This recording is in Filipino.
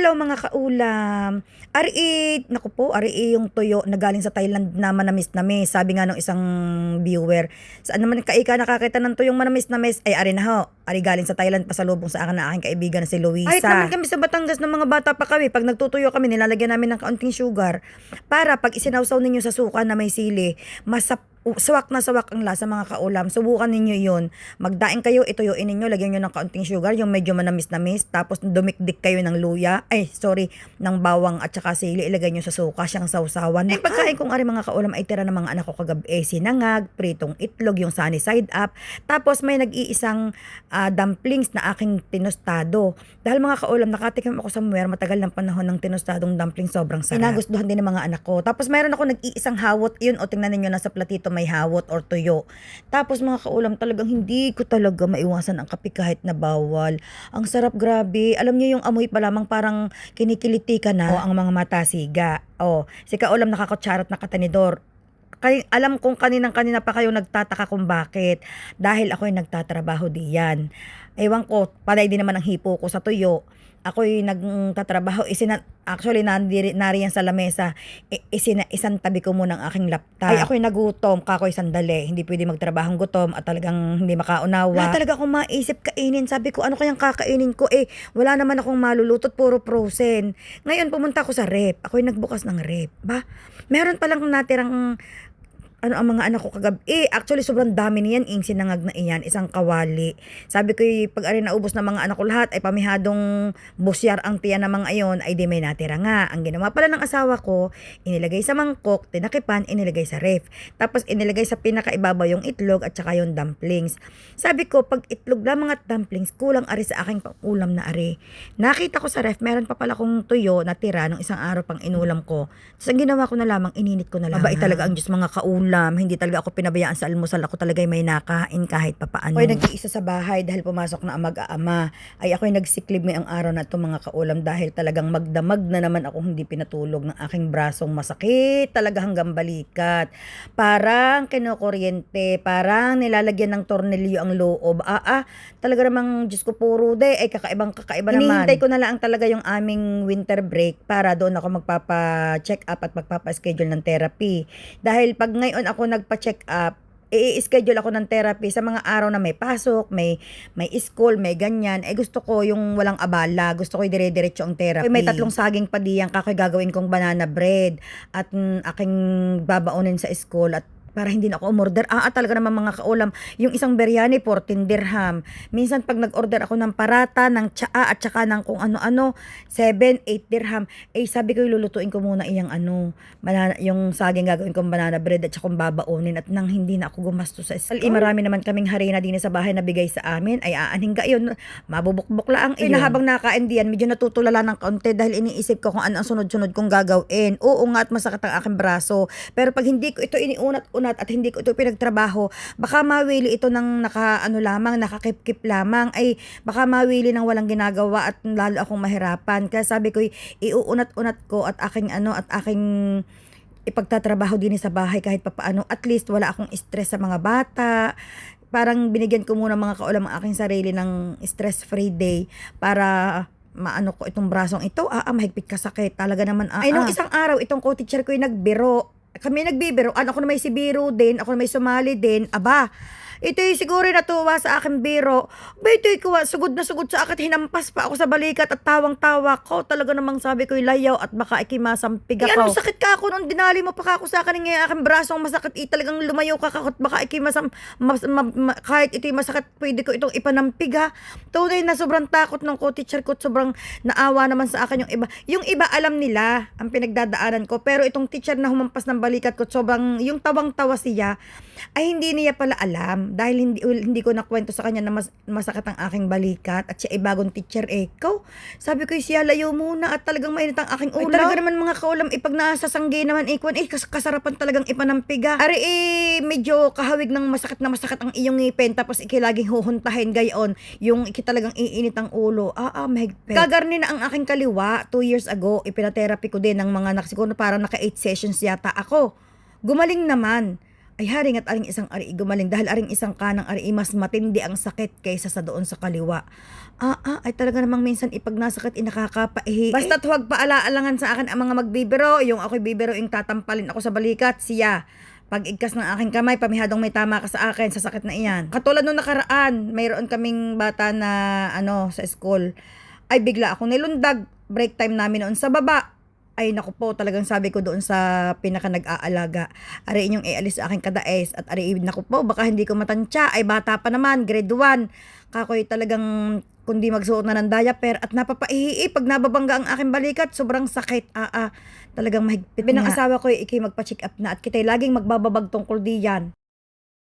Hello mga kaulam. Naku po, yung tuyo na galing sa Thailand na manamis-namis. Sabi nga nung isang viewer, saan naman ka nakakita ng tuyong manamis-namis? Ay, na ho. Galing sa Thailand, pasalubong sa akin na aking kaibigan na si Luisa. Kahit naman kami sa Batangas ng mga bata pa kami, pag nagtutuyo kami, nilalagyan namin ng kaunting sugar para pag isinawsaw ninyo sa suka na may sili, sawak na sawak ang lasa mga kaulam. Subukan ninyo yun. Magdaing kayo, ituyuin ninyo, lagyan nyo ng kaunting sugar, yung medyo manamis-namis, tapos dumikdik kayo ng luya, ng bawang at saka sili, ilagay nyo sa suka, siyang sawsawan. Pagkain kong mga kaulam ay tira ng mga anak ko kagabi, sinangag, pritong itlog, yung sunny side up, tapos may nag-iisang dumplings na aking tinostado. Dahil mga kaulam, nakatikim ako somewhere, matagal ng panahon ng tinostadong dumplings, sobrang sarap. Inagustuhan din ng mga anak ko. Tapos mayroon ako nag-iisang hawot, yun, o tingnan ninyo nasa platito may hawot or tuyo. Tapos mga kaulam, talagang hindi ko talaga maiwasan ang kape kahit na bawal. Ang sarap, grabe. Alam niyo yung amoy pa lamang parang kinikiliti ka na. O ang mga mata siga. O, si kaulam nakakutsarat na katanidor. Alam kong kanina pa kayo nagtataka kung bakit. Dahil ako'y nagtatrabaho diyan. Ewan ko, panay din naman ang hipo ko sa tuyo. Ako'y nagtatrabaho, actually nariyan sa lamesa, isang tabi ko muna ang aking laptop. Ako'y nagutom, kako'y sandali, hindi pwede magtrabahong gutom at talagang hindi makaunawa. Wala talaga akong maisip kainin, sabi ko ano kayang kakainin ko, wala naman akong malulutot, puro frozen. Ngayon pumunta ako sa rep, ako'y nagbukas ng rep, meron palang natirang ang mga anak ko kagabi. Actually, sobrang dami niyan, sinangag na iyan, isang kawali. Sabi ko, pag naubos na mga anak ko lahat, ay pamihadong busyar ang tiyan na mga ayon, ay di may natira nga. Ang ginawa pala ng asawa ko, inilagay sa mangkok, tinakipan, inilagay sa ref. Tapos, inilagay sa pinakaibabaw yung itlog at saka yung dumplings. Sabi ko, pag itlog lamang at dumplings, kulang ari sa aking pang-ulam na ari. Nakita ko sa ref, meron pa pala kong tuyo na tira nung isang araw pang inulam ko. Tapos, ang ginawa ko na lamang, ininit ko na lamang. Mabait talaga ang Diyos mga kaulam. Hindi talaga ako pinabayaan sa almusal. Ako talaga may nakain kahit papaano. Ako'y nag-iisa sa bahay dahil pumasok na ang mag-aama. Ako'y nagsiklib ngayong araw na ito mga kaulam dahil talagang magdamag na naman ako hindi pinatulog ng aking brasong masakit. Talaga hanggang balikat. Parang kinukuryente. Parang nilalagyan ng tornilyo ang loob. Talaga namang Diyos ko puro kakaiba naman. Hinihintay ko na lang talaga yung aming winter break para doon ako magpapa-check up at magpapa-schedule ng therapy. Dahil pag ngayon ako nagpa-check up, i-schedule ako ng therapy sa mga araw na may pasok, may school, may ganyan. Gusto ko yung walang abala. Gusto ko yung dire-diretso ang therapy. May 3 saging pa diyan, gagawin kong banana bread at aking babaunin sa school at para hindi na ako umorder. Talaga naman mga kaulam, yung isang biryani, 14 dirham. Minsan pag nag-order ako ng parata, ng tsaa, at saka ng kung ano-ano, 7, 8 dirham. Sabi ko, lulutuin ko muna yung saging gagawin kong banana bread at saka kong babaunin at nang hindi na ako gumasto sa school. Marami naman kaming harina din sa bahay na bigay sa amin. Aanhin ka yun, mabubukbuk lang iyon. Habang nakain diyan, medyo natutulala ng kaunti dahil iniisip ko kung ano ang sunod-sunod kong gagawin. Oo nga at masakit ang aking braso. Pero pag hindi ko ito iniunat-unat at hindi ko ito pinagtrabaho, baka mawili ito ng nakakip-kip lamang, baka mawili ng walang ginagawa at lalo akong mahirapan. Kaya sabi ko, iuunat-unat ko at aking ipagtatrabaho din sa bahay kahit papaano. At least wala akong stress sa mga bata. Parang binigyan ko muna mga kaulam ang aking sarili ng stress-free day para maano ko itong brasong ito. Mahigpit kasakit. Talaga naman. Nung isang araw, itong co-teacher ko yung nagbiro. Kami nagbibiro, ako na may si biro din, ako na may sumali din, ito'y siguro natuwa sa akin biro. Ito'y sugod na sugod sa akin, hinampas pa ako sa balikat at tawang-tawa ko. Talaga namang sabi ko'y layaw at baka ikimasampig ako. Anong sakit ka ako nung dinali mo pa ako sa akin ngayon aking brasong masakit. Talagang lumayo ka at baka kahit ito'y masakit, pwede ko itong ipanampig Tunay na sobrang takot ng co-teacher ko, sobrang naawa naman sa akin yung iba. Yung iba alam nila ang pinagdadaanan ko, pero itong teacher na humampas ng balikat ko, sobrang yung tawang-tawa siya, hindi niya pala alam. Dahil hindi ko nakwento sa kanya na masakit ang aking balikat at siya ay bagong teacher sabi ko siya layo muna at talagang mainit ang aking ulam. Talaga naman mga kaulam pag nasasanggi naman kasarapan talagang ipanampiga. Medyo kahawig ng masakit na masakit ang iyong ngipin tapos laging huhuntahin gayon yung talagang iinit ang ulo. Mahigpit. Gagarni na ang aking kaliwa 2 years ago. Ipina-therapy ko din ng mga siguro parang naka 8 sessions yata ako. Gumaling naman. Ay haring at aring isang ari gumaling dahil aring isang kanang ari mas matindi ang sakit kaysa sa doon sa kaliwa. Ay talaga namang minsan ipag nasakit inakakapaihi. Basta't huwag paalaalangan sa akin ang mga magbibiro, yung ako'y bibiro yung tatampalin ako sa balikat, siya. Pag igkas ng aking kamay, pamihadong may tama ka sa akin sa sakit na iyan. Katulad nung nakaraan, mayroon kaming bata na sa school. Ay bigla akong nilundag, break time namin noon sa baba. Ay naku po, talagang sabi ko doon sa pinaka nag-aalaga, ari inyong ialis sa aking kadaes at ari naku po, baka hindi ko matansya, ay bata pa naman, grade 1. Kakoy talagang kundi magsuot na ng diaper at napapaihi pag nababangga ang aking balikat, sobrang sakit. Talagang mahigpit. Binang asawa ko ikay magpa-check up na at kita'y laging magbababag tungkol diyan.